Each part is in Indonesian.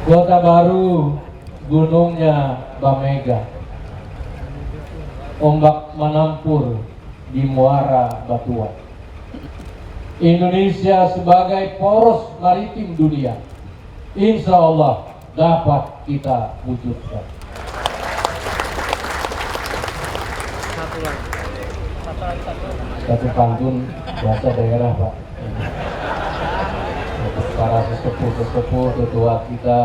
Kota Baru, gunungnya Bamega, ombak menampur di muara Batuan. Indonesia sebagai poros maritim dunia, insya Allah dapat kita wujudkan. Satu pantun bahasa daerah, Pak. Untuk para sesepuh tetua kita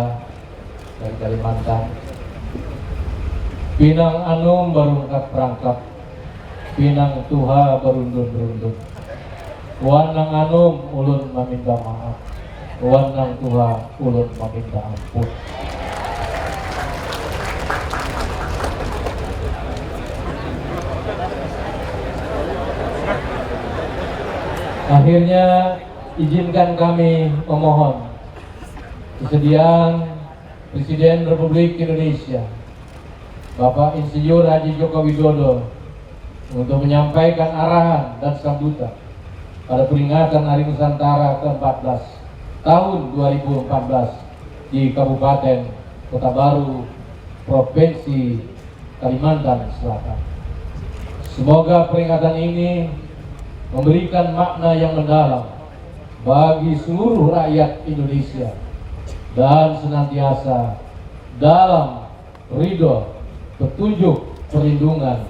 dari Kalimantan. Pinang Anum barungkat perangkap, Pinang Tuha berundun-rundun. Wanang Anum ulun meminta maaf, Wanang Tuha ulun meminta ampun. Akhirnya izinkan kami memohon kesediaan Presiden Republik Indonesia Bapak Insinyur Haji Joko Widodo untuk menyampaikan arahan dan sambutan pada peringatan Hari Nusantara ke-14 tahun 2014 di Kabupaten Kota Baru, Provinsi Kalimantan Selatan. Semoga peringatan ini memberikan makna yang mendalam bagi seluruh rakyat Indonesia dan senantiasa dalam ridho, petunjuk, perlindungan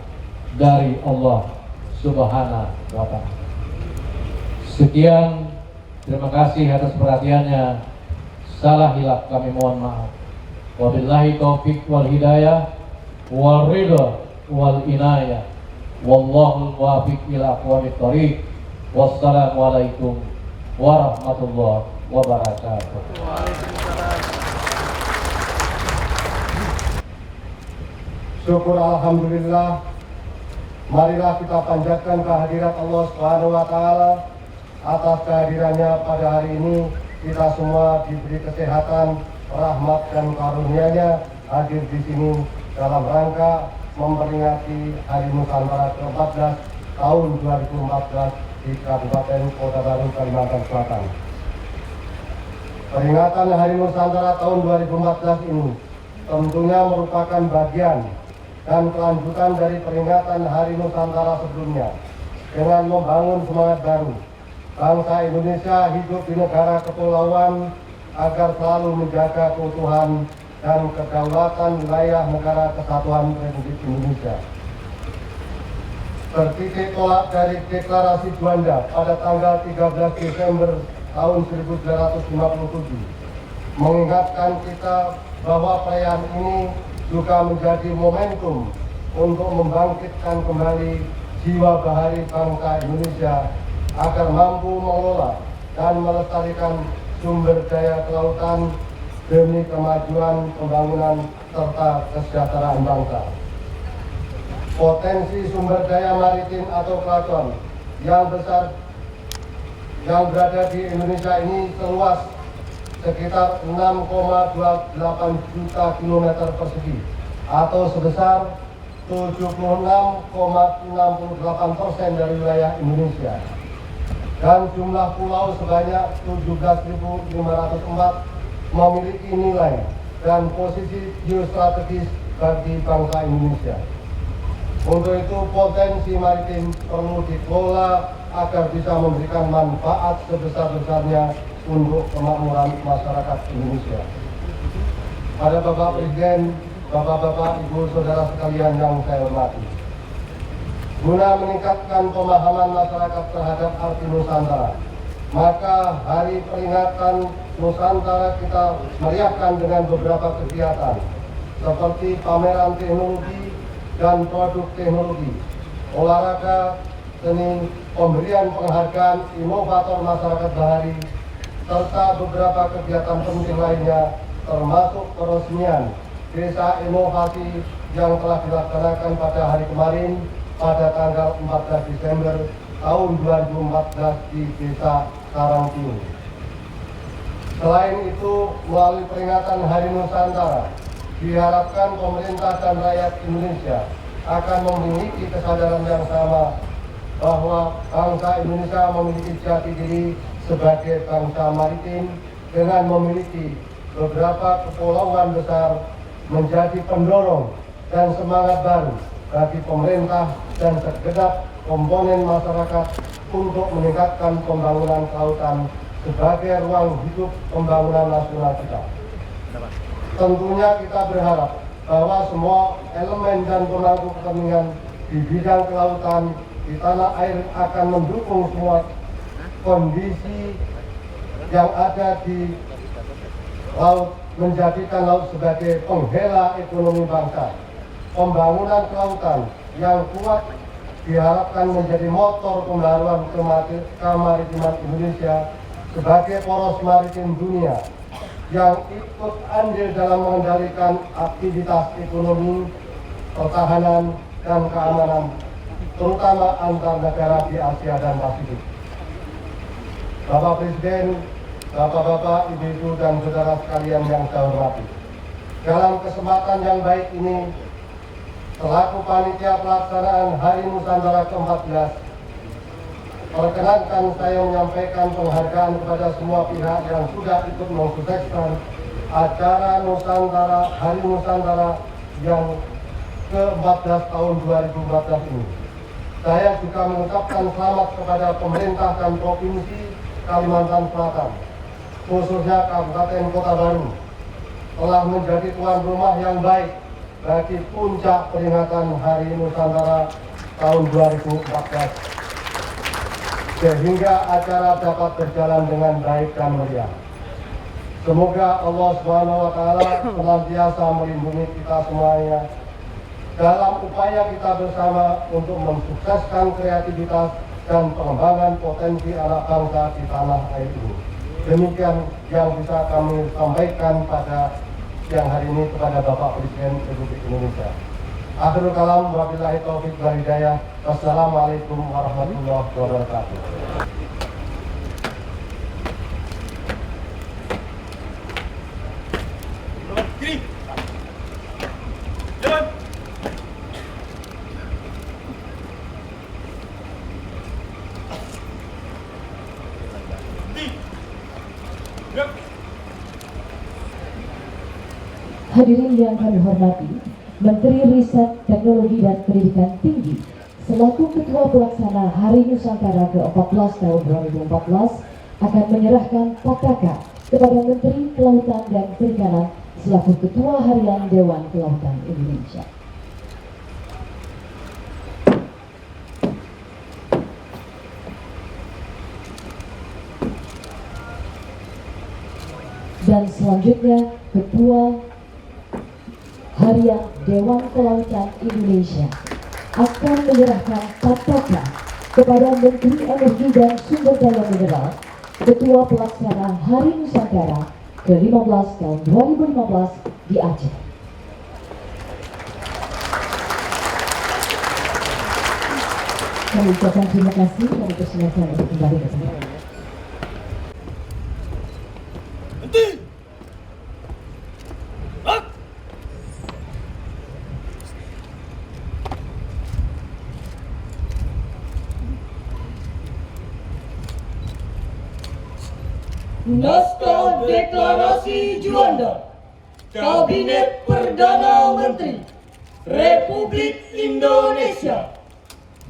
dari Allah Subhanahu wa Ta'ala. Sekian, terima kasih atas perhatiannya. Salah hilaf kami mohon maaf. Wabillahi taufik wal hidayah wal ridho wal inayah. Wallahul muwaffiq ila aqwamit thoriq. Wassalamualaikum warahmatullahi wabarakatuh. Syukur alhamdulillah. Marilah kita panjatkan kehadirat Allah Subhanahu wa taala. Atas kehadirannya pada hari ini kita semua diberi kesehatan, rahmat dan karunia-Nya hadir di sini dalam rangka memperingati Hari Nusantara ke-14 tahun 2014 di Kabupaten Kota Baru, Kalimantan Selatan. Peringatan Hari Nusantara tahun 2014 ini tentunya merupakan bagian dan kelanjutan dari peringatan Hari Nusantara sebelumnya dengan membangun semangat baru. Bangsa Indonesia hidup di negara kepulauan agar selalu menjaga keutuhan dan kedaulatan wilayah negara kesatuan Republik Indonesia. Tertitik tolak dari Deklarasi Juanda pada tanggal 13 Desember tahun 1957 mengingatkan kita bahwa perayaan ini juga menjadi momentum untuk membangkitkan kembali jiwa bahari bangsa Indonesia agar mampu mengelola dan melestarikan sumber daya kelautan demi kemajuan, pembangunan, serta kesejahteraan bangsa. Potensi sumber daya maritim atau kelautan yang besar yang berada di Indonesia ini seluas sekitar 6,28 juta kilometer persegi atau sebesar 76,68% dari wilayah Indonesia. Dan jumlah pulau sebanyak 17.504 memiliki nilai dan posisi geostrategis bagi bangsa Indonesia. Untuk itu potensi maritim perlu dikelola agar bisa memberikan manfaat sebesar-besarnya untuk kemakmuran masyarakat Indonesia. Pada Bapak Presiden, Bapak-bapak, Ibu, Saudara sekalian yang saya hormati, guna meningkatkan pemahaman masyarakat terhadap arti Nusantara, maka hari peringatan Nusantara kita meriahkan dengan beberapa kegiatan seperti pameran teknologi dan produk teknologi, olahraga, seni, pemberian penghargaan inovator masyarakat bahari, serta beberapa kegiatan penting lainnya termasuk peresmian Desa Inovasi yang telah dilaksanakan pada hari kemarin pada tanggal 14 Desember tahun 2014 di Desa Karangtiung. Selain itu, melalui peringatan Hari Nusantara, diharapkan pemerintah dan rakyat Indonesia akan memiliki kesadaran yang sama bahwa bangsa Indonesia memiliki jati diri sebagai bangsa maritim dengan memiliki beberapa kepulauan besar menjadi pendorong dan semangat baru bagi pemerintah dan segenap komponen masyarakat untuk meningkatkan pembangunan kelautan sebagai ruang hidup pembangunan nasional kita. Tentunya kita berharap bahwa semua elemen dan pemangku kepentingan di bidang kelautan di tanah air akan mendukung semua kondisi yang ada di laut, menjadikan laut sebagai penghela ekonomi bangsa. Pembangunan kelautan yang kuat diharapkan menjadi motor pembaruan kemaritiman Indonesia sebagai poros maritim dunia yang ikut andil dalam mengendalikan aktivitas ekonomi, pertahanan, dan keamanan, terutama antar negara di Asia dan Pasifik. Bapak Presiden, Bapak-bapak, Ibu-ibu, dan saudara sekalian yang saya hormati, dalam kesempatan yang baik ini, selaku panitia pelaksanaan Hari Nusantara ke-14, perkenankan saya menyampaikan penghargaan kepada semua pihak yang sudah ikut mensukseskan acara Nusantara, Hari Nusantara yang ke-14 tahun 2014 ini. Saya juga mengucapkan selamat kepada pemerintah dan Provinsi Kalimantan Selatan, khususnya Kabupaten Kota Baru, telah menjadi tuan rumah yang baik bagi puncak peringatan Hari Nusantara tahun 2014, sehingga acara dapat berjalan dengan baik dan meriah. Semoga Allah SWT senantiasa melindungi kita semuanya dalam upaya kita bersama untuk mensukseskan kreativitas dan pengembangan potensi anak bangsa di tanah air ini. Demikian yang bisa kami sampaikan pada siang hari ini kepada Bapak Presiden Republik Indonesia. Akhirul kalam, wabillahi taufiq wal hidayah. Wassalamualaikum warahmatullahi wabarakatuh. Hadirin yang kami hormati, Menteri Riset, Teknologi dan Pendidikan Tinggi selaku Ketua Pelaksana Hari Nusantara ke-14 tahun 2014 akan menyerahkan pataka kepada Menteri Kelautan dan Perikanan selaku Ketua Harian Dewan Kelautan Indonesia. Dan selanjutnya Ketua Harian Dewan Kelautan Indonesia akan menyerahkan pataka kepada Menteri Energi dan Sumber Daya Mineral, Ketua Pelaksana Hari Nusantara ke-15 tahun 2015 di Aceh. Kami ucapkan terima kasih dan persilakan untuk kembali ke tempat. Naskah Deklarasi Juanda Kabinet Perdana Menteri Republik Indonesia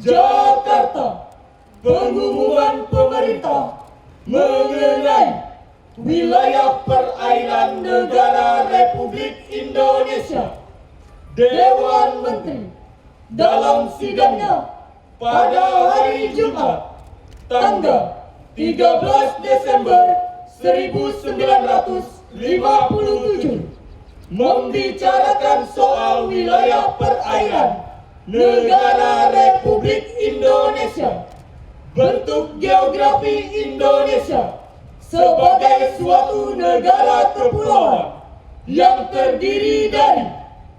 Jakarta. Pengumuman pemerintah mengenai wilayah perairan negara Republik Indonesia. Dewan Menteri dalam sidangnya pada hari Jumat tanggal 13 Desember 1957 membicarakan soal wilayah perairan negara Republik Indonesia, bentuk geografi Indonesia sebagai suatu negara kepulauan yang terdiri dari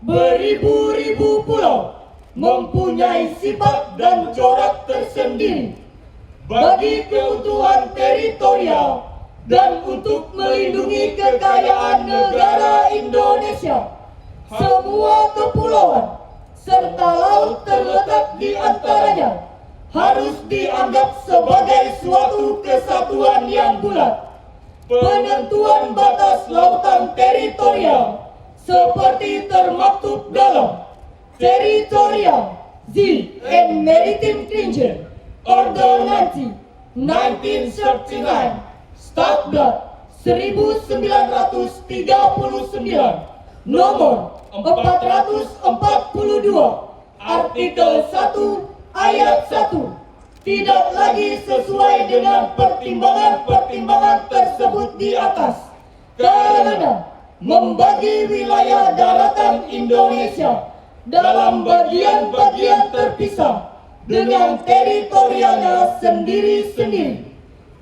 beribu-ribu pulau, mempunyai sifat dan corak tersendiri bagi keutuhan teritorial dan untuk melindungi kekayaan negara Indonesia. Semua kepulauan serta laut terletak di antaranya harus dianggap sebagai suatu kesatuan yang bulat penentuan batas lautan teritorial seperti termaktub dalam Territorial Sea and Maritime Treaty Ordonansi 1939 Stadblad 1939 nomor 442 artikel 1 ayat 1 tidak lagi sesuai dengan pertimbangan-pertimbangan tersebut di atas karena membagi wilayah daratan Indonesia dalam bagian-bagian terpisah dengan teritorialnya sendiri-sendiri.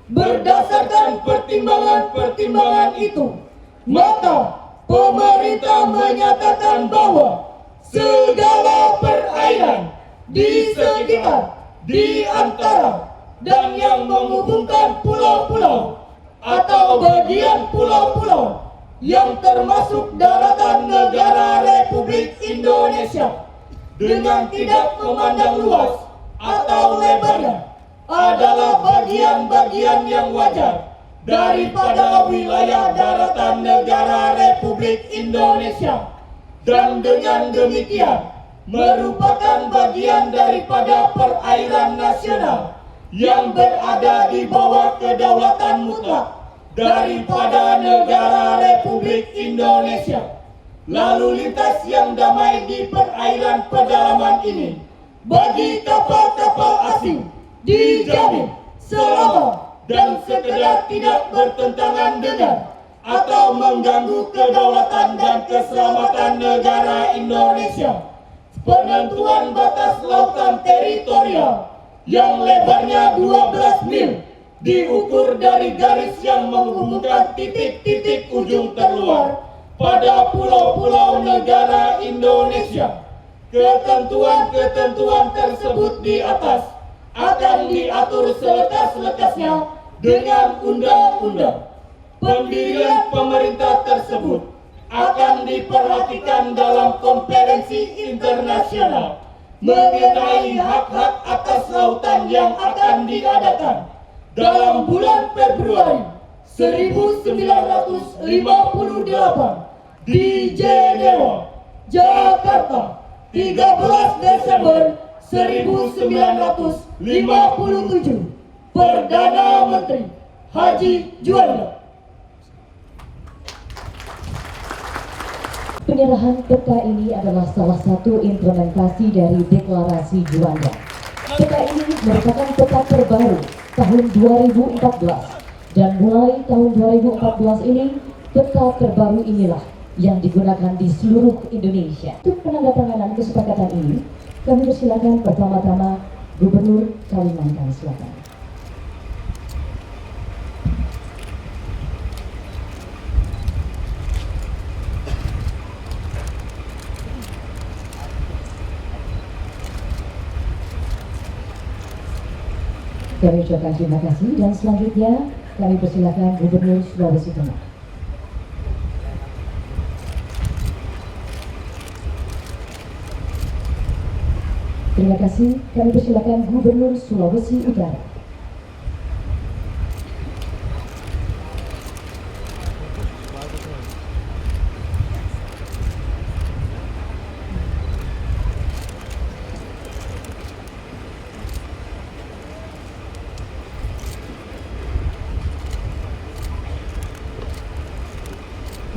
Berdasarkan pertimbangan-pertimbangan itu, maka pemerintah menyatakan bahwa segala perairan di sekitar, di antara, dan yang menghubungkan pulau-pulau atau bagian pulau-pulau yang termasuk daratan negara Republik Indonesia dengan tidak memandang luas atau lebarnya adalah bagian-bagian yang wajar daripada wilayah daratan negara Republik Indonesia dan dengan demikian merupakan bagian daripada perairan nasional yang berada di bawah kedaulatan mutlak daripada negara Republik Indonesia. Lalu lintas yang damai di perairan pedalaman ini bagi kapal-kapal asing dijamin selama dan sekedar tidak bertentangan dengan atau mengganggu kedaulatan dan keselamatan negara Indonesia. Penentuan batas lautan teritorial yang lebarnya 12 mil diukur dari garis yang menghubungkan titik-titik ujung terluar pada pulau-pulau negara Indonesia. Ketentuan-ketentuan tersebut di atas akan diatur selekas-lekasnya dengan undang-undang. Pendirian pemerintah tersebut akan diperhatikan dalam konferensi internasional mengenai hak-hak atas lautan yang akan diadakan dalam bulan Februari 1958 di Jenewa, Jakarta, 13 Desember 1957. Perdana Menteri Haji Juanda. Penyerahan peta ini adalah salah satu implementasi dari Deklarasi Juanda. Peta ini merupakan peta terbaru tahun 2014 dan mulai tahun 2014 ini peta terbaru inilah yang digunakan di seluruh Indonesia. Untuk penandatanganan kesepakatan ini, kami persilakan pertama-tama Gubernur Kalimantan Selatan. Kami ucapkan terima kasih dan selanjutnya kami persilakan Gubernur Sulawesi Tengah. Terima kasih, kami persilakan Gubernur Sulawesi Utara.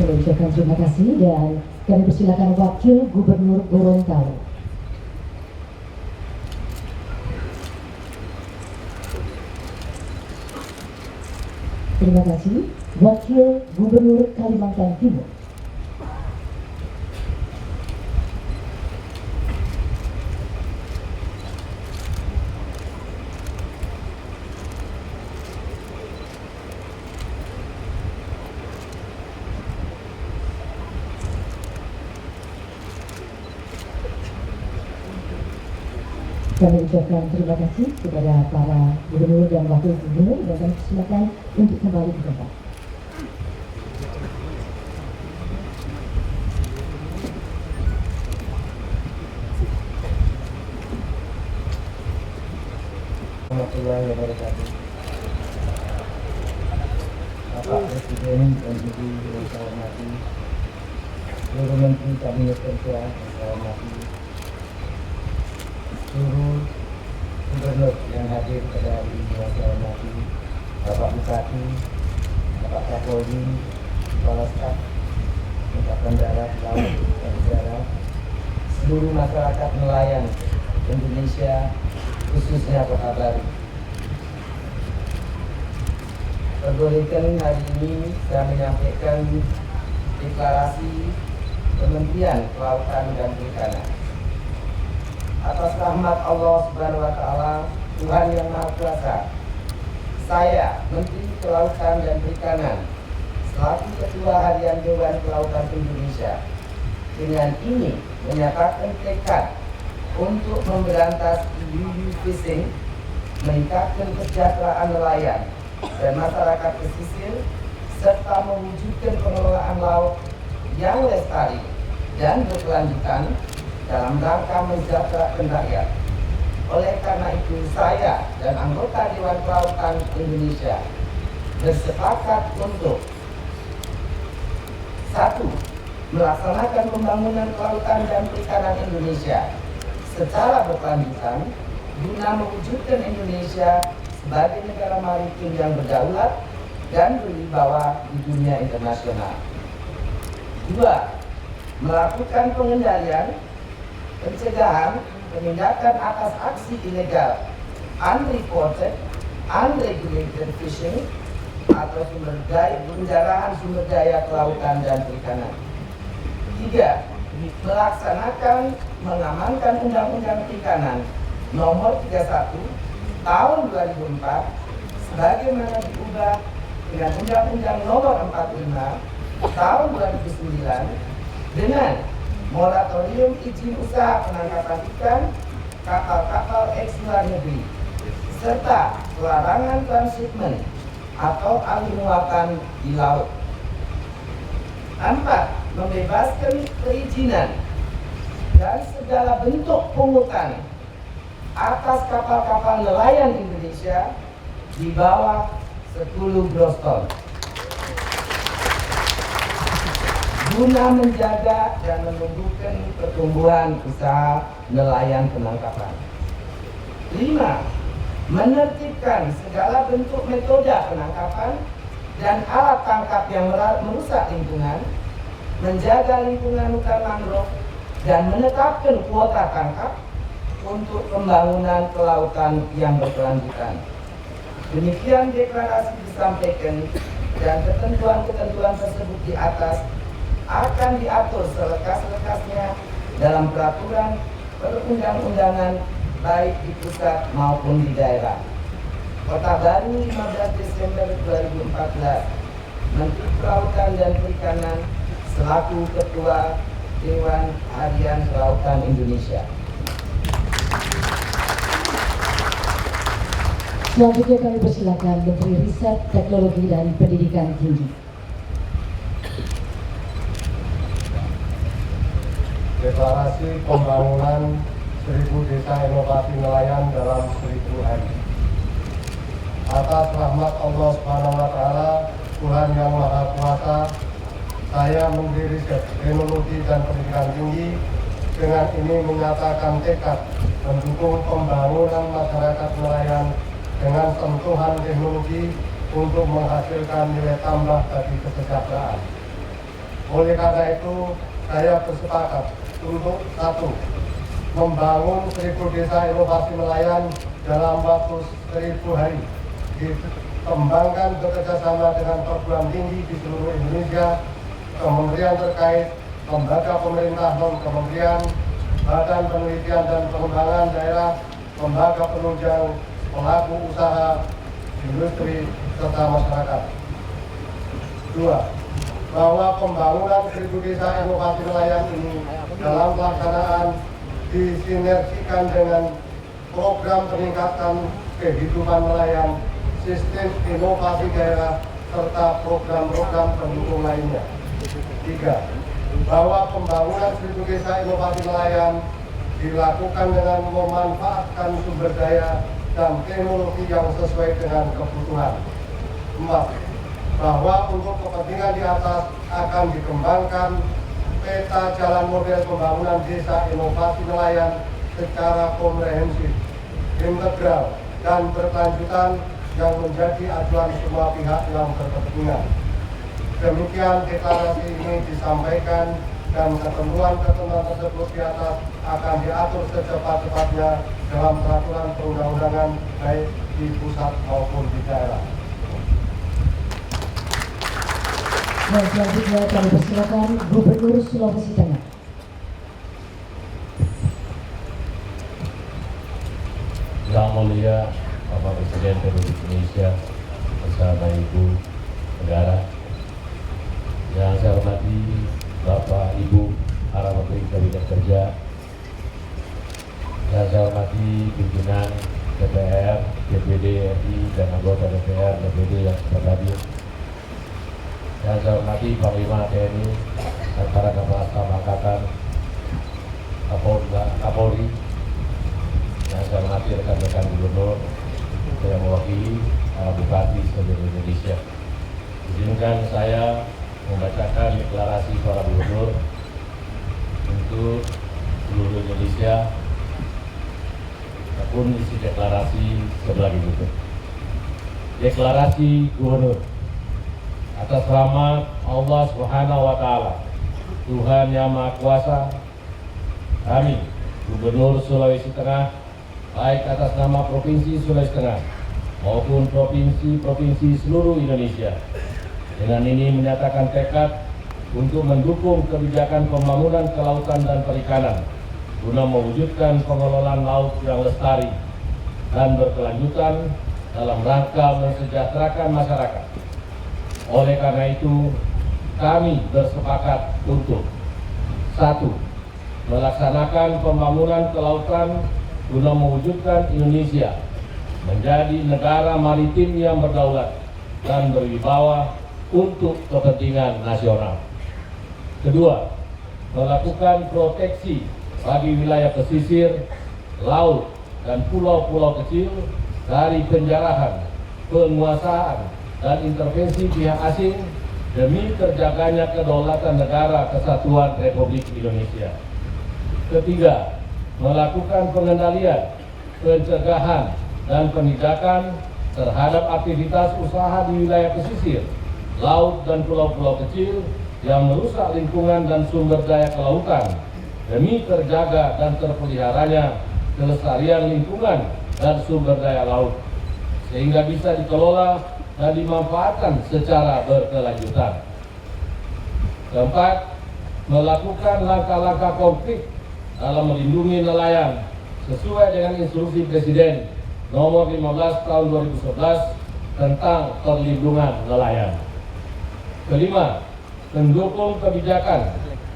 Kami ucapkan terima kasih dan kami persilakan Wakil Gubernur Gorontalo. Terima kasih, Wakil Gubernur Kalimantan Timur. Kami ucapkan terima kasih kepada para gubernur dan wakil gubernur dan kami persilakan untuk kembali ke tempat. Warahmatullahi wabarakatuh. Bapak Presiden dan Ibu yang saya hormati, seluruh Menteri Kabinet Kerja yang saya hormati, seluruh gubernur yang hadir pada hari ini yang saya hormati, Bapak Bupati, Bapak Kapolri, Kepala Staf Angkatan Darat, Laut, dan Udara, seluruh masyarakat nelayan Indonesia, khususnya Kota Baru. Perbolehkan hari ini saya menyampaikan deklarasi Kementerian Kelautan dan Perikanan. Atas rahmat Allah Subhanahu wa Ta'ala, Tuhan yang Maha Kuasa, saya Menteri Kelautan dan Perikanan selaku Ketua Harian Dewan Kelautan Indonesia dengan ini menyatakan tekad untuk memberantas illegal fishing, meningkatkan kesejahteraan nelayan dan masyarakat pesisir, serta mewujudkan pengelolaan laut yang lestari dan berkelanjutan dalam rangka mensejahterakan rakyat. Oleh karena itu, saya dan anggota Dewan Kelautan Indonesia bersepakat untuk 1. Melaksanakan pembangunan kelautan dan perikanan Indonesia secara berkelanjutan guna mewujudkan Indonesia sebagai negara maritim yang berdaulat dan berwibawa di dunia internasional. 2. Melakukan pengendalian, pencegahan, penindakan atas aksi ilegal, unreported, unregulated fishing atau penjarahan sumber daya kelautan dan perikanan. 3. Melaksanakan mengamankan Undang-Undang Perikanan Nomor 31 Tahun 2004 sebagaimana diubah dengan Undang-Undang Nomor 45 Tahun 2009 dengan moratorium izin usaha penangkapan ikan kapal-kapal eks luar negeri serta pelarangan transshipment atau alih muatan di laut. 4. Membebaskan perizinan dan segala bentuk pungutan atas kapal-kapal nelayan Indonesia di bawah 10 gross ton guna menjaga dan menumbuhkan pertumbuhan usaha nelayan penangkapan. 5. Menertibkan segala bentuk metode penangkapan dan alat tangkap yang merusak lingkungan, menjaga lingkungan hutan mangrove dan menetapkan kuota tangkap untuk pembangunan kelautan yang berkelanjutan. Demikian deklarasi disampaikan dan ketentuan-ketentuan tersebut di atas akan diatur selekas-lekasnya dalam peraturan perundang-undangan baik di pusat maupun di daerah. Kota Baru 15 Desember 2014, Menteri Kelautan dan Perikanan selaku Ketua Dewan Harian Kelautan Indonesia. Selanjutnya kami persilakan Menteri Riset, Teknologi dan Pendidikan Tinggi. Deklarasi pembangunan 1000 desa inovasi nelayan dalam 1000 hari. Atas rahmat Allah Subhanahu wa Ta'ala, Tuhan yang Maha Kuasa, saya Menteri Riset, Teknologi dan Pendidikan Tinggi dengan ini menyatakan tekad mendukung pembangunan masyarakat nelayan dengan sentuhan teknologi untuk menghasilkan nilai tambah bagi kesejahteraan. Oleh karena itu, saya bersepakat untuk 1. Membangun 1000 desa inovasi nelayan dalam waktu 1000 hari, dikembangkan bekerjasama dengan perguruan tinggi di seluruh Indonesia, kementerian terkait, lembaga pemerintah non-kementerian, badan penelitian dan pengembangan daerah, lembaga penunjang, pelaku usaha, industri, serta masyarakat. 2. Bahwa pembangunan 1000 desa inovasi nelayan ini dalam pelaksanaan disinergikan dengan program peningkatan kehidupan nelayan, sistem inovasi daerah, serta program-program pendukung lainnya. 3. Bahwa pembangunan 1000 desa inovasi nelayan dilakukan dengan memanfaatkan sumber daya dan teknologi yang sesuai dengan kebutuhan. 4. bahwa untuk kepentingan di atas akan dikembangkan peta jalan model pembangunan desa inovasi nelayan secara komprehensif, integral, dan berkelanjutan yang menjadi acuan semua pihak yang berkepentingan. Demikian deklarasi ini disampaikan dan ketentuan-ketentuan tersebut di atas akan diatur secepat-cepatnya dalam peraturan perundang-undangan baik di pusat maupun di daerah. Dan selanjutnya kami persilakan Gubernur Sulawesi Tengah. Yang mulia Bapak Presiden Republik Indonesia bersama Ibu Negara, yang saya hormati Bapak Ibu para Menteri Kabinet Kerja, yang saya hormati pimpinan DPR, DPD RI, dan anggota DPR, DPD yang sudah hadir, yang saya hormati Panglima TNI dan para Kepala Staf Angkatan, Kapolri, yang saya hormati rekan-rekan gubernur yang mewakili para bupati seluruh Indonesia. Izinkan saya membacakan deklarasi para gubernur untuk seluruh Indonesia, ataupun isi deklarasi sebagai berikut. Deklarasi Gubernur. Atas rahmat Allah Subhanahu wa Ta'ala, Tuhan Yang Maha Kuasa, kami Gubernur Sulawesi Tengah, baik atas nama Provinsi Sulawesi Tengah maupun provinsi-provinsi seluruh Indonesia, dengan ini menyatakan tekad untuk mendukung kebijakan pembangunan kelautan dan perikanan guna mewujudkan pengelolaan laut yang lestari dan berkelanjutan dalam rangka mensejahterakan masyarakat. Oleh karena itu, kami bersepakat untuk 1. Melaksanakan pembangunan kelautan guna mewujudkan Indonesia menjadi negara maritim yang berdaulat dan berwibawa untuk kepentingan nasional. 2. Melakukan proteksi bagi wilayah pesisir, laut, dan pulau-pulau kecil dari penjarahan, penguasaan, dan intervensi pihak asing demi terjaganya kedaulatan negara kesatuan Republik Indonesia. 3. Melakukan pengendalian, pencegahan, dan penindakan terhadap aktivitas usaha di wilayah pesisir, laut, dan pulau-pulau kecil yang merusak lingkungan dan sumber daya kelautan demi terjaga dan terpeliharanya kelestarian lingkungan dan sumber daya laut, sehingga bisa dikelola dan dimanfaatkan secara berkelanjutan. 4. Melakukan langkah-langkah konkret dalam melindungi nelayan sesuai dengan instruksi Presiden nomor 15 tahun 2011 tentang perlindungan nelayan. 5. Mendukung kebijakan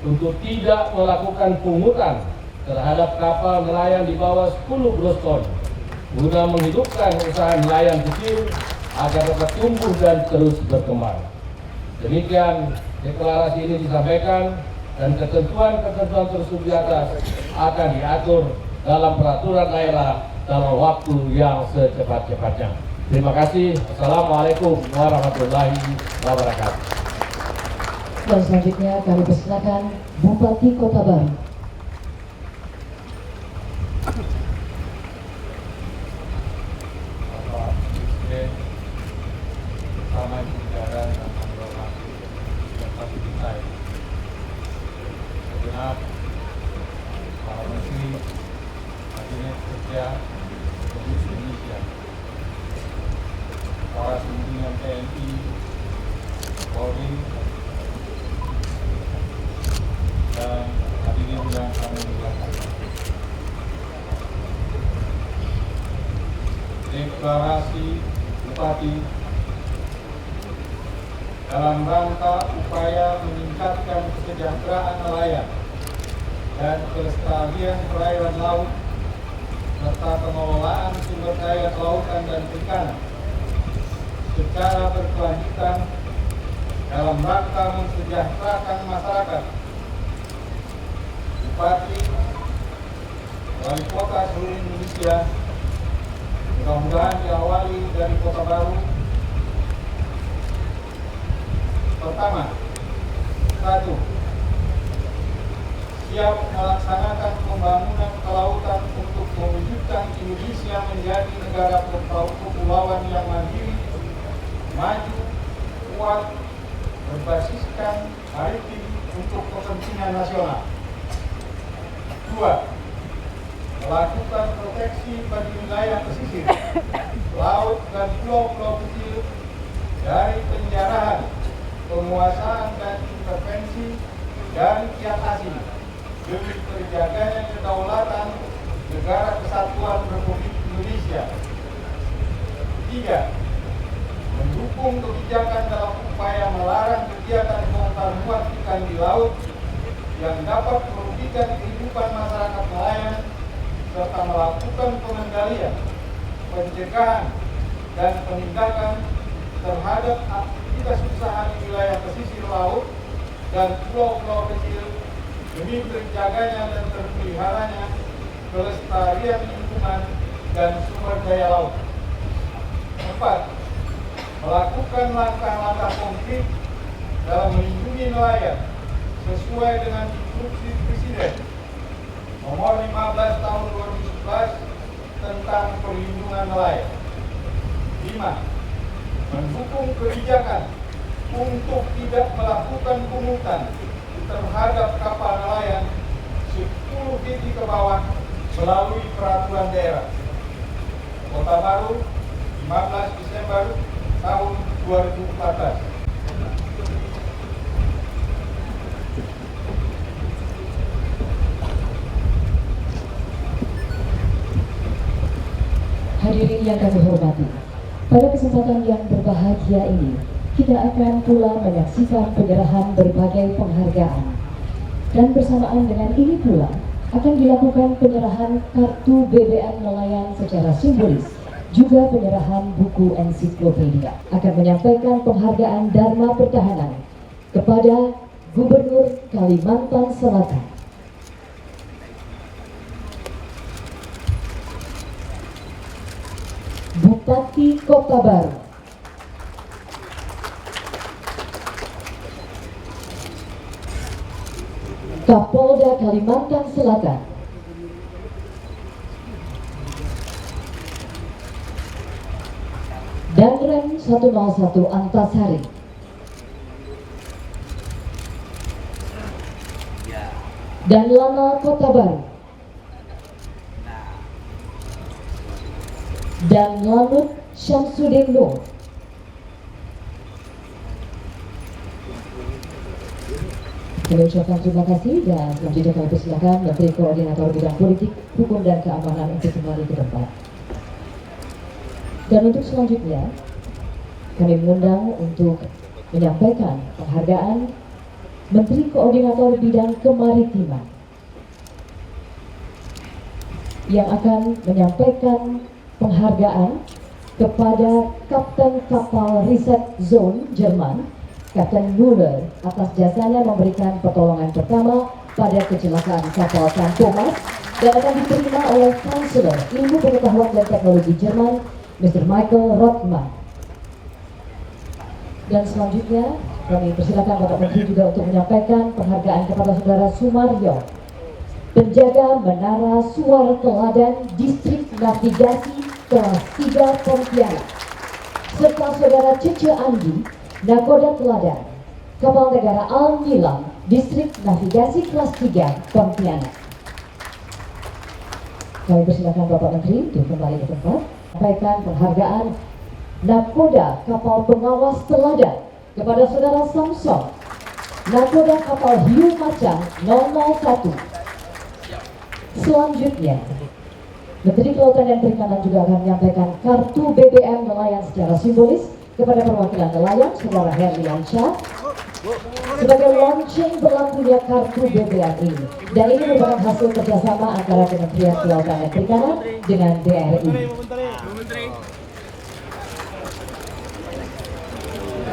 untuk tidak melakukan pungutan terhadap kapal nelayan di bawah 10 gross ton guna menghidupkan usaha nelayan kecil agar dapat tumbuh dan terus berkembang. Demikian deklarasi ini disampaikan, dan ketentuan-ketentuan tersebut di atas akan diatur dalam peraturan daerah dalam waktu yang secepat-cepatnya. Terima kasih. Assalamualaikum warahmatullahi wabarakatuh. Dan selanjutnya kami persilakan Bupati Kota Baru. Bapak Presiden, bersama Ibu Negara dan menghormati Bapak kita, segenap para menteri Kabinet Kerja Republik Indonesia, para pimpinan TNI, Polri, dan hadirin yang kami muliakan. Deklarasi Bupati dalam rangka upaya meningkatkan kesejahteraan nelayan dan kelestarian perairan laut serta pengelolaan sumber daya kelautan dan perikanan secara berkelanjutan dalam rangka mensejahterakan masyarakat. Bupati, wali kota seluruh Indonesia, mudah-mudahan diawali dari Kota Baru Indonesia menjadi negara kepulauan yang mandiri, maju, kuat, berbasiskan maritim untuk kepentingan nasional. 2. Melakukan proteksi bagi wilayah pesisir, laut dan pulau-pulau kecil dari penjarahan, penguasaan dan intervensi dari pihak asing demi terjaganya kedaulatan Negara Kesatuan Republik Indonesia. 3. Mendukung kebijakan dalam upaya melarang kegiatan bongkar muat ikan di laut yang dapat merugikan kehidupan masyarakat nelayan, serta melakukan pengendalian, pencegahan, dan penindakan terhadap aktivitas usaha di wilayah pesisir laut dan pulau-pulau kecil demi terjaganya dan terpeliharanya kelestarian lingkungan dan sumber daya laut. 4. Melakukan langkah-langkah konkret dalam melindungi nelayan sesuai dengan instruksi Presiden Nomor 15 Tahun 2011 tentang perlindungan nelayan. 5. Mendukung kebijakan untuk tidak melakukan pungutan terhadap kapal nelayan 10 feet ke bawah melalui peraturan daerah. Kota Baru, 15 Desember tahun 2014. Hadirin yang kami hormati, pada kesempatan yang berbahagia ini, kita akan pula menyaksikan penyerahan berbagai penghargaan. Dan bersamaan dengan ini pula, akan dilakukan penyerahan kartu BBM nelayan secara simbolis, juga penyerahan buku ensiklopedia. Akan menyampaikan penghargaan Dharma Pertahanan kepada Gubernur Kalimantan Selatan. Bupati Kota Baru, Kapolda Kalimantan Selatan, Danrem 101 Antasari, dan Lama Kota Baru, dan Lanut Syamsuddin Nur. Kami ucapkan terima kasih dan selanjutnya kami persilakan Menteri Koordinator Bidang Politik, Hukum dan Keamanan untuk kembali ke tempat. Dan untuk selanjutnya kami mengundang untuk menyampaikan penghargaan Menteri Koordinator Bidang Kemaritiman yang akan menyampaikan penghargaan kepada Kapten Kapal Riset Zone Jerman, Kapten Müller, atas jasanya memberikan pertolongan pertama pada kecelakaan kapal San Thomas dan akan diterima oleh Chancellor Ilmu Pengetahuan dan Teknologi Jerman, Mr. Michael Rothman. Dan selanjutnya kami persilakan Bapak Menteri juga untuk menyampaikan penghargaan kepada Saudara Sumaryo, penjaga Menara Suara Teladan Distrik Navigasi Kelas 3 Pontianak, serta Saudara Cece Andi, Nakoda Teladan, Kapal Negara Al-Nilam, Distrik Navigasi Kelas 3 Pontianak. Kami persilakan Bapak Menteri untuk kembali ke tempat. Sampaikan penghargaan Nakoda Kapal Pengawas Teladan kepada Saudara Samson, Nakoda Kapal Hiu Macang 001. Selanjutnya, Menteri Kelautan dan Perikanan juga akan menyampaikan kartu BBM nelayan secara simbolis kepada perwakilan nelayan, Saudara Herliansyah, sebagai launching berlakunya kartu BBM ini. Dan ini merupakan hasil kerjasama antara Kementerian Kelautan dan Perikanan dengan BRI.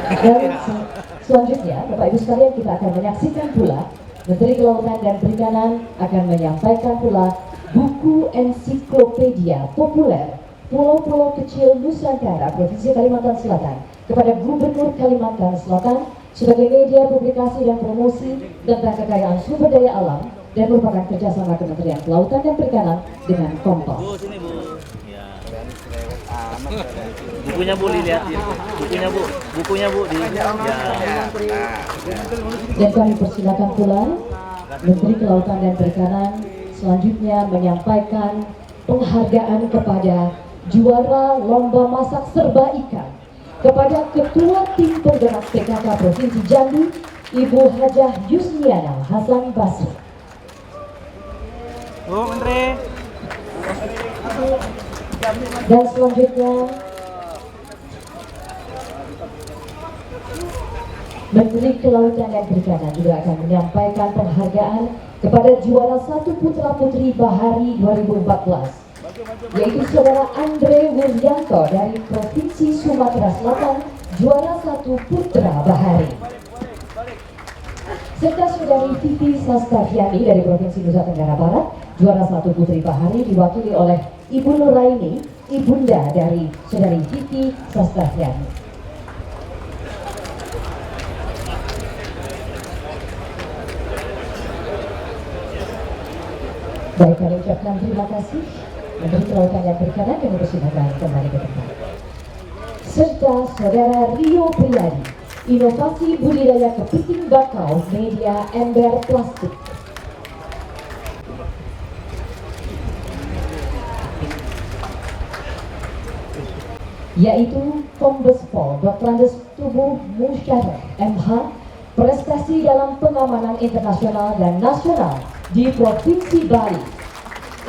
Dan selanjutnya, Bapak Ibu sekalian, kita akan menyaksikan pula Menteri Kelautan dan Perikanan akan menyampaikan pula buku ensiklopedia populer Pulau-Pulau Kecil Nusantara Provinsi Kalimantan Selatan kepada Gubernur Kalimantan Selatan sebagai media publikasi dan promosi tentang kekayaan sumber daya alam dan merupakan kerjasama Kementerian Kelautan dan Perikanan dengan Kompas. Bukunya Bu dilihatin. Bukunya Bu di. Ya. Dan kami persilakan pula Menteri Kelautan dan Perikanan selanjutnya menyampaikan penghargaan kepada juara lomba masak serba ikan kepada Ketua Tim Penggerak PKK Provinsi Jambi, Ibu Hajah Yusniana Hasan Basri. Bu Menteri. Dan selanjutnya Menteri Kelautan dan Perikanan juga akan menyampaikan penghargaan kepada juara 1 Putra Putri Bahari 2014, yaitu Saudara Andre Wiryanto dari Provinsi Sumatera Selatan, juara 1 Putra Bahari. Serta Saudari Titi Sastaviani dari Provinsi Nusa Tenggara Barat, juara 1 Putri Bahari diwakili oleh Ibu Nuraini, ibunda dari Saudari Titi Sastaviani. Baik, kami ucapkan terima kasih Menteri Kelautan dan Perikanan, kami persilakan kembali ke tempat. Serta Saudara Rio Priadi, inovasi budidaya kepiting bakau media ember plastik. Yaitu Kombes Pol Dr. Andes Tubuh Musyawarah MH, prestasi dalam pengamanan internasional dan nasional di Provinsi Bali.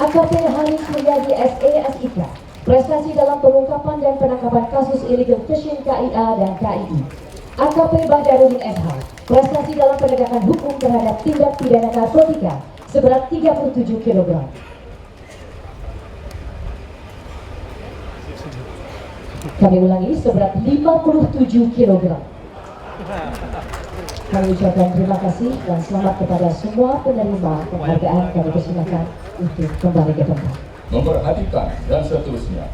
AKP Hanis Mulyadi SE SIK, prestasi dalam pengungkapan dan penangkapan kasus illegal fishing KIA dan KII. AKP Badarudin SH, prestasi dalam penegakan hukum terhadap tindak pidana narkotika seberat 37 kg. Kami ulangi, seberat 57 kg. Kami ucapkan terima kasih dan selamat kepada semua penerima penghargaan. Kami persilakan untuk kembali ke tempat. Memperhatikan dan seterusnya.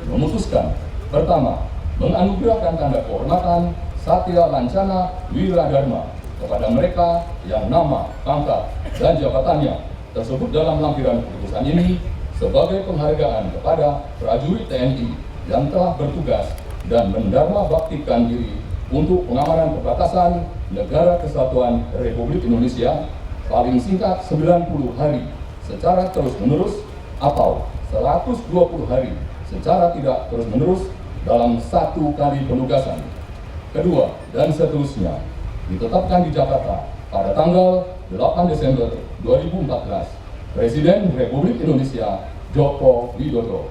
Memutuskan, pertama, menganugerahkan tanda kehormatan Satya Lancana Wiradharma kepada mereka yang nama, pangkat, dan jabatannya tersebut dalam lampiran keputusan ini sebagai penghargaan kepada prajurit TNI yang telah bertugas dan mendharma baktikan diri untuk pengamanan perbatasan Negara Kesatuan Republik Indonesia paling singkat 90 hari secara terus-menerus atau 120 hari secara tidak terus-menerus dalam satu kali penugasan. Kedua, dan seterusnya, ditetapkan di Jakarta pada tanggal 8 Desember 2014, Presiden Republik Indonesia Joko Widodo.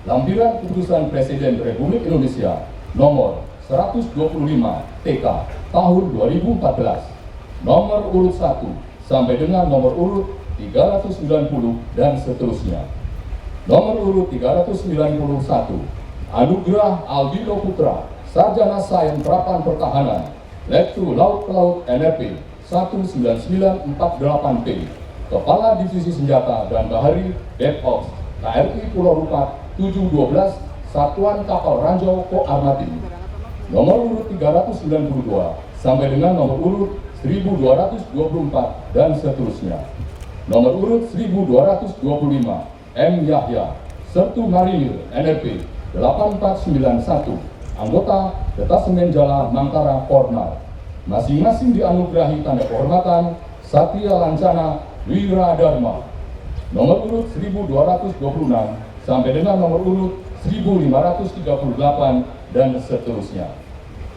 Lampiran Keputusan Presiden Republik Indonesia nomor 125 TK tahun 2014, nomor urut 1 sampai dengan nomor urut 390 dan seterusnya. Nomor urut 391, Anugerah Aldino Putra, Sarjana Sains Terapan Pertahanan, Letru Laut NRP 19948P, Kepala Divisi Senjata dan Bahari Depops KRI Pulau Rupat 712, Satuan Kapal Ranjau Koarmati. Nomor urut 392 sampai dengan nomor urut 1224 dan seterusnya. Nomor urut 1225 M. Yahya, Sertu Marinir NRP 8491, anggota Detasemen Jala Mangkara Kornal. Masing-masing dianugerahi tanda kehormatan Satya Lancana Wiradharma. Nomor urut 1226 sampai dengan nomor urut 1538 dan seterusnya.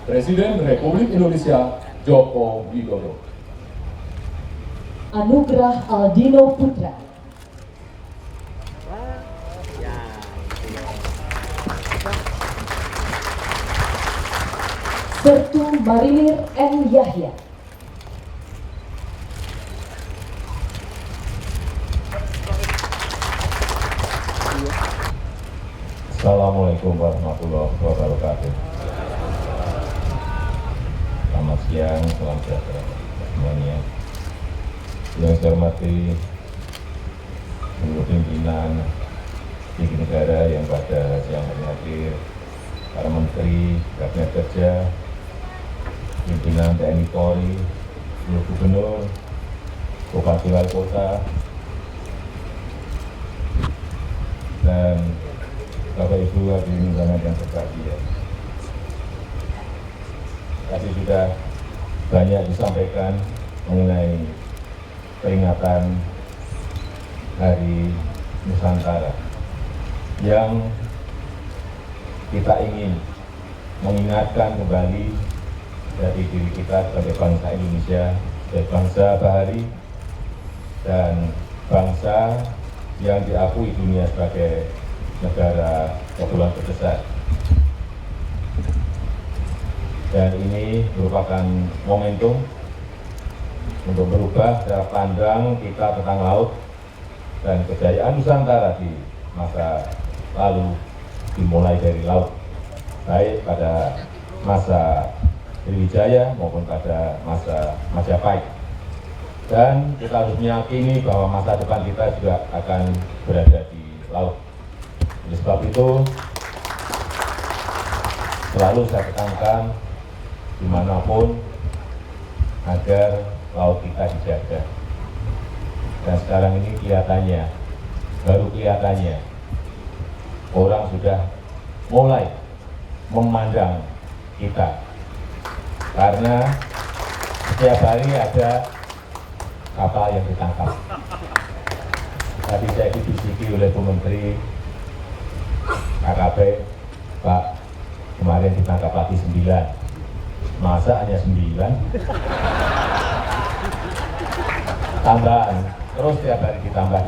Presiden Republik Indonesia Joko Widodo. Anugerah Aldino Putra. Sertu Marinir M. Yahya. Assalamualaikum warahmatullahi wabarakatuh. Selamat siang, salam sejahtera semuanya. Yang saya hormati seluruh pimpinan tinggi negara yang pada siang hari hadir, para menteri, kabinet kerja, pimpinan TNI Polri, seluruh gubernur, bupati wali kota, dan Bapak Ibu hadirin undangan yang berbahagia. Tadi sudah banyak disampaikan mengenai peringatan Hari Nusantara yang kita ingin mengingatkan kembali dari diri kita sebagai bangsa Indonesia, sebagai bangsa bahari dan bangsa yang diakui dunia sebagai negara kepulauan terbesar. Dan ini merupakan momentum untuk berubah cara pandang kita tentang laut dan kejayaan Nusantara di masa lalu dimulai dari laut, baik pada masa Sriwijaya maupun pada masa Majapahit. Dan kita harus meyakini bahwa masa depan kita juga akan berada di laut. Oleh sebab itu, selalu saya tekankan dimanapun agar laut kita dijaga. Dan sekarang ini kelihatannya, baru kelihatannya, orang sudah mulai memandang kita. Karena setiap hari ada kapal yang ditangkap. Tadi saya dibisiki oleh Bu Menteri KKP, Pak, kemarin ditangkap lagi 9. Masa hanya 9? Tambahan, terus tiap hari ditambah.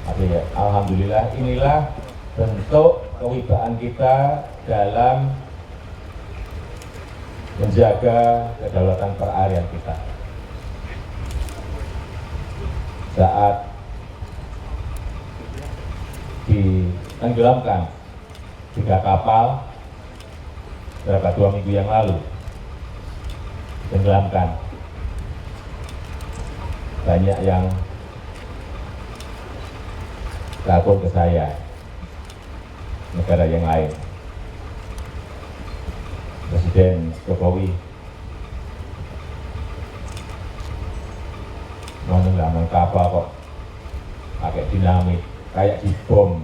Tapi ya, alhamdulillah inilah bentuk kewibawaan kita dalam menjaga kedaulatan perairan kita. Saat ditenggelamkan 3 kapal berapa 2 minggu yang lalu, tenggelamkan, banyak yang lapor ke saya, negara yang lain. Presiden Jokowi menenggelamkan kapal kok pakai dinamit, kayak dibom.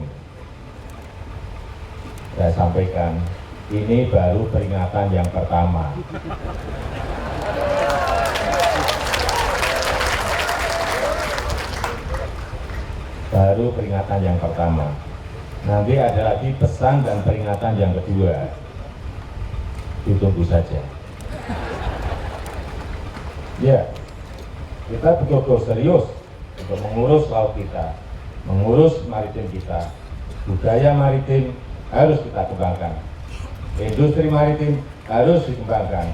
Saya sampaikan, ini baru peringatan yang pertama. Baru peringatan yang pertama. Nanti ada lagi pesan dan peringatan yang kedua. Ditunggu saja. Ya, kita betul-betul serius untuk mengurus laut kita, mengurus maritim kita. Budaya maritim harus kita kembangkan. Industri maritim harus dikembangkan.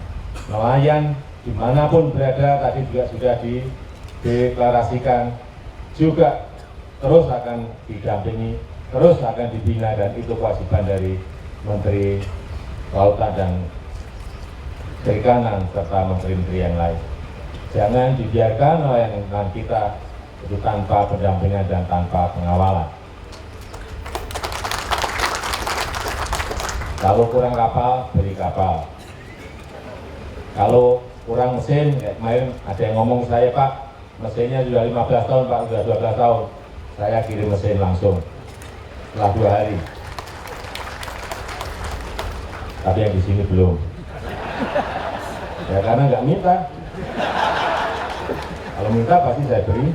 Nelayan dimanapun berada, tadi juga sudah dideklarasikan, juga terus akan didampingi, terus akan dibina, dan itu kewajiban dari Menteri Kelautan dan Perikanan serta menteri-menteri yang lain. Jangan dibiarkan nelayan kita itu tanpa pendampingan dan tanpa pengawalan. Kalau kurang kapal, beri kapal. Kalau kurang mesin, kayak kemarin ada yang ngomong saya, Pak, mesinnya sudah 15 tahun, Pak, sudah 12 tahun. Saya kirim mesin langsung setelah 2 hari. Tapi yang di sini belum. Ya karena nggak minta. Kalau minta pasti saya beri.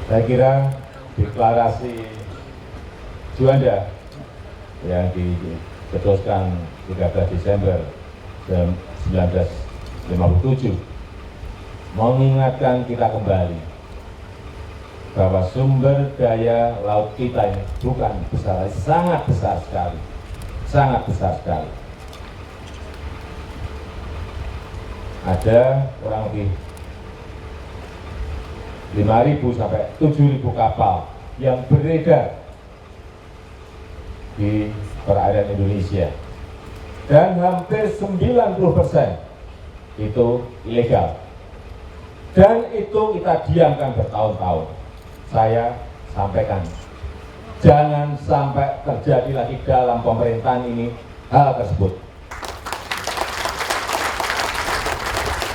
Saya kira deklarasi Juanda yang dicetuskan 13 Desember 1957 mengingatkan kita kembali bahwa sumber daya laut kita ini bukan besar, sangat besar sekali, sangat besar sekali. Ada kurang lebih 5.000 sampai 7.000 kapal yang beredar di perairan Indonesia, dan hampir 90% itu ilegal, dan itu kita diamkan bertahun-tahun. Saya sampaikan, jangan sampai terjadi lagi dalam pemerintahan ini hal tersebut.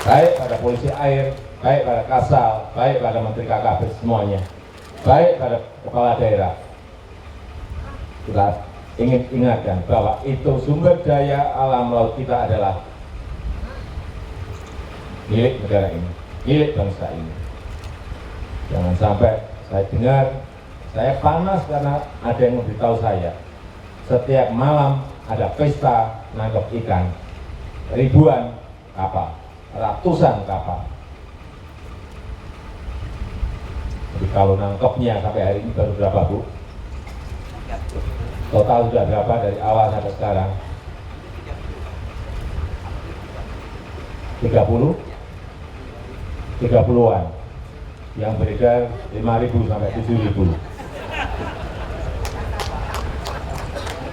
Baik pada polisi air, baik pada Kasal, baik pada Menteri KKP semuanya, baik pada kepala daerah. Kita ingin ingatkan bahwa itu sumber daya alam laut kita adalah milik negara ini, milik bangsa ini. Jangan sampai saya dengar, saya panas karena ada yang memberitahu saya, setiap malam ada pesta nangkep ikan, ribuan kapal, ratusan kapal. Jadi kalau nangkepnya sampai hari ini baru berapa, Bu? Total sudah berapa dari awal sampai sekarang? 30-an. Yang beredar 5.000 sampai 7.000.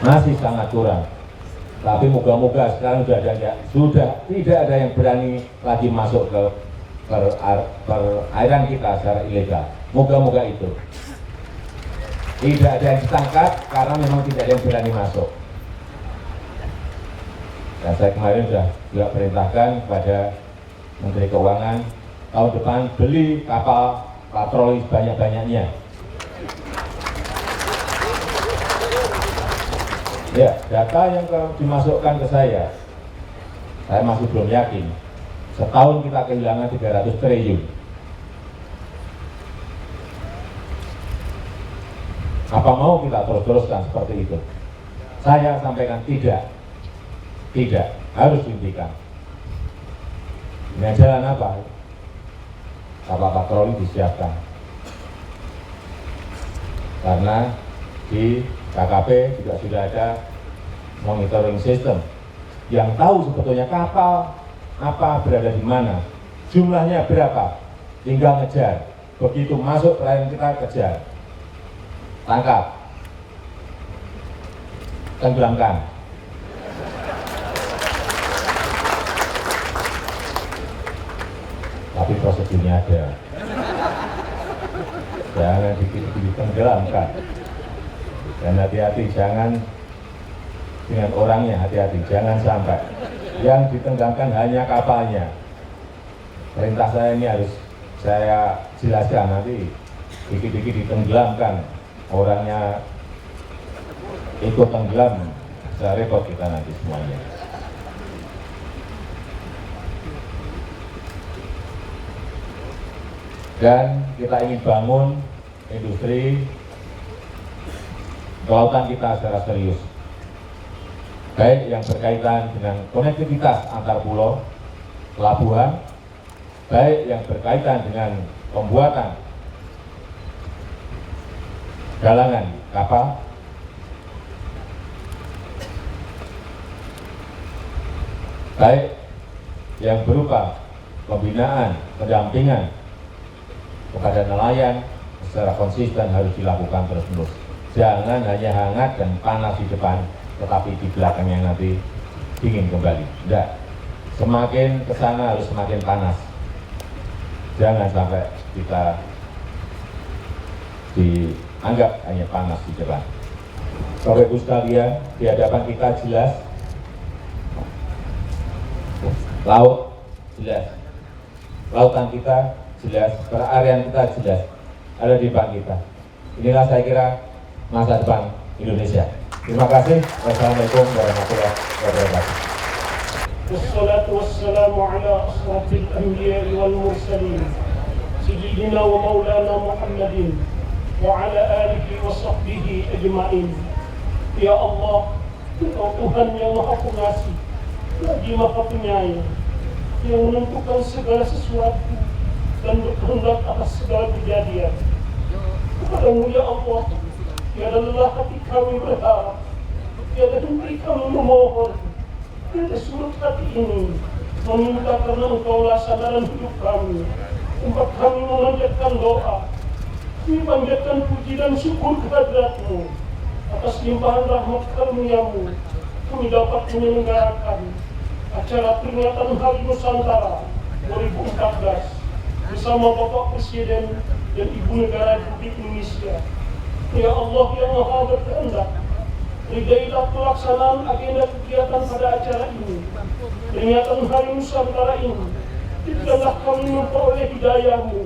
Masih sangat kurang. Tapi moga-moga sekarang sudah tidak ada yang berani lagi masuk ke perairan kita secara ilegal. Moga-moga itu. Tidak ada yang ditangkap karena memang tidak ada yang berani masuk. Dan saya kemarin sudah juga perintahkan kepada Menteri Keuangan tahun depan beli kapal patroli sebanyak-banyaknya. Ya, data yang dimasukkan ke saya masih belum yakin. Setahun kita kehilangan 300 triliun. Apa mau kita terus-teruskan seperti itu? Saya sampaikan tidak, harus dihentikan. Ini jalan apa? Kapal patroli disiapkan. Karena di KKP juga sudah ada monitoring system yang tahu sebetulnya kapal apa berada di mana, jumlahnya berapa, tinggal ngejar. Begitu masuk perairan kita kejar, tangkap, tenggelamkan. Tapi prosedurnya ada. Jangan ditenggelamkan. Dan hati-hati, jangan dengan orangnya, hati-hati, jangan sampai yang ditenggelamkan hanya kapalnya. Perintah saya ini harus saya jelaskan, nanti dikit-dikit ditenggelamkan, orangnya ikut tenggelam, bisa repot kita nanti semuanya. Dan kita ingin bangun industri kelautan kita secara serius, baik yang berkaitan dengan konektivitas antar pulau, pelabuhan, baik yang berkaitan dengan pembuatan galangan kapal, baik yang berupa pembinaan, pendampingan kepada nelayan secara konsisten harus dilakukan terus-menerus. Jangan hanya hangat dan panas di depan, tetapi di belakangnya nanti dingin kembali. Tidak. Semakin ke sana harus semakin panas. Jangan sampai kita dianggap hanya panas di depan. Bapak Ibu sekalian, di hadapan kita jelas, laut jelas, lautan kita jelas, perairan kita jelas, ada di depan kita. Inilah saya kira masa depan Indonesia. Terima kasih. Wassalamualaikum warahmatullahi wabarakatuh. Wassalatu wassalamu ala asrafil anbiya wal mursalin sayyidina wa maulana Muhammadin wa ala alihi wa sahbihi ajma'in. Ya Allah, Engkau Tuhan yang Maha Pengasih, lagi Maha Penyayang, yang menentukan segala sesuatu dan berkehendak atas segala kejadian. Kepadamu ya Allah, tiada lelah hati kami berharap, tiada henti kami memohon, tiada surut hati ini meminta karena Engkaulah sandaran hidup kami, tempat kami memanjatkan doa, kami panjatkan puji dan syukur kehadirat-Mu atas limpahan rahmat karunia-Mu. Kami dapat menyelenggarakan acara peringatan Hari Nusantara 2014 bersama Bapak Presiden dan Ibu Negara Republik Indonesia. Ya Allah yang Maha berkehendak, ridailah pelaksanaan agenda kegiatan pada acara ini. Peringatan Hari Nusantara ini, berikanlah kami memperoleh hidayah-Mu.